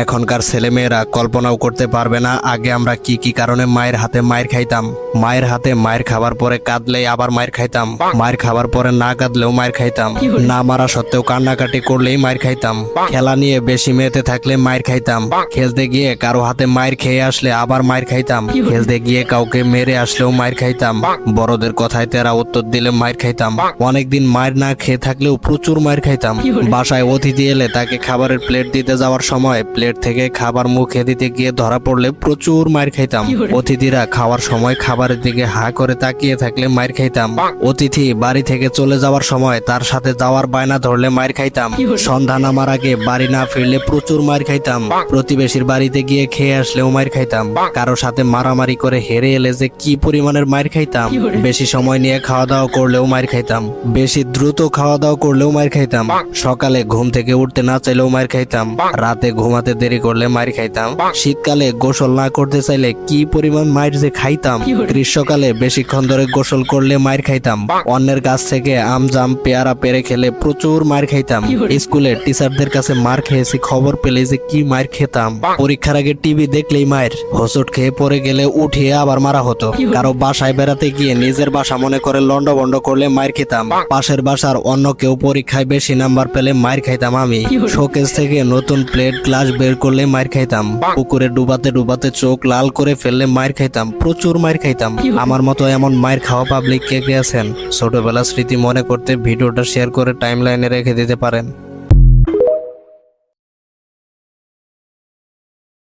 এখনকার ছেলেমেয়েরা কল্পনাও করতে পারবে না আগে আমরা কি কি কারণে মায়ের হাতে মায়ের খাইতাম। মায়ের হাতে মায়ের খাবার পরে কাঁদলেই আবার মায়ের খাইতাম, মায়ের খাবার পরে না কাঁদলেও মায়ের খাইতাম, না মারা সত্ত্বেও কান্নাকাটি করলেই মায়ের খাইতাম, খেলা নিয়ে বেশি মেতে থাকলে মায়ের খাইতাম, খেলতে গিয়ে কারো হাতে মায়ের খেয়ে আসলে আবার মায়ের খাইতাম, খেলতে গিয়ে কাউকে মেরে আসলেও মায়ের খাইতাম, বড়দের কথায় তেরা উত্তর দিলে মায়ের খাইতাম, অনেকদিন মায়ের না খেয়ে থাকলেও প্রচুর মায়ের খাইতাম। বাসায় অতিথি এলে তাকে খাবারের প্লেট দিতে যাওয়ার সময় প্লেট থেকে খাবার মুখে দিতে গিয়ে ধরা পড়লে প্রচুর মায়ের খাইতাম। অতিথিরা খাওয়ার সময় খাবারের দিকে হা করে তাকিয়ে থাকলে মায়ের খাইতাম। অতিথি বাড়ি থেকে চলে যাওয়ার সময় তার সাথে যাওয়ার বায়না ধরলে মায়ের খাইতাম। সন্ধ্যা নামার আগে বাড়ি না ফিরলে প্রচুর মায়ের খাইতাম। প্রতিবেশীর বাড়িতে গিয়ে খেয়ে আসলেও মায়ের খাইতাম। কারো সাথে মারামারি করে হেরে এলে যে কি পরিমাণের মায়ের খাইতাম। বেশি সময় নিয়ে খাওয়া দাওয়া করলেও মায়ের খাইতাম। বেশি দ্রুত খাওয়া দাওয়া করলেও মায়ের খাইতাম। সকালে ঘুম থেকে উঠতে না চাইলেও মায়ের খাইতাম। রাতে ঘুমাতে দেরি করলে মায়ের খাইতাম। শীতকালে গোসল না করতে চাইলে কি পরিমাণ মায়ের যে খাইতাম। গ্রীষ্মকালে বেশিক্ষণ ধরে গোসল করলে মায়ের খাইতাম। অন্যের কাছ থেকে আম জাম পেয়ারা পেরে খেলে প্রচুর মায়ের খাইতাম। স্কুলে টিচারদের কাছে মার খেয়েছি খবর পেলে যে কি মায়ের খেতাম। পরীক্ষার আগে টিভি দেখলেই মায়ের, হোঁচট খেয়ে পড়ে গেলে উঠিয়ে আবার মারা হতো। কারো বাসায় বেড়াতে গিয়ে নিজের বাসা মনে করে লন্ডভন্ড করলে মায়ের খেতাম। পাশের বাসার অন্য কেউ পরীক্ষায় বেশি নাম্বার পেলে মায়ের খাইতাম আমি। শোকেস থেকে নতুন প্লেট গ্লাস বের করলে মায়ের খাইতাম। পুকুরে ডুবাতে ডুবাতে চোখ লাল করে ফেললে মায়ের খাইতাম। প্রচুর মায়ের খাইতাম। আমার মতো এমন মায়ের খাওয়া পাবলিক কে কে আছেন? ছোটবেলার স্মৃতি মনে করতে ভিডিওটা শেয়ার করে টাইমলাইনে রেখে দিতে পারেন।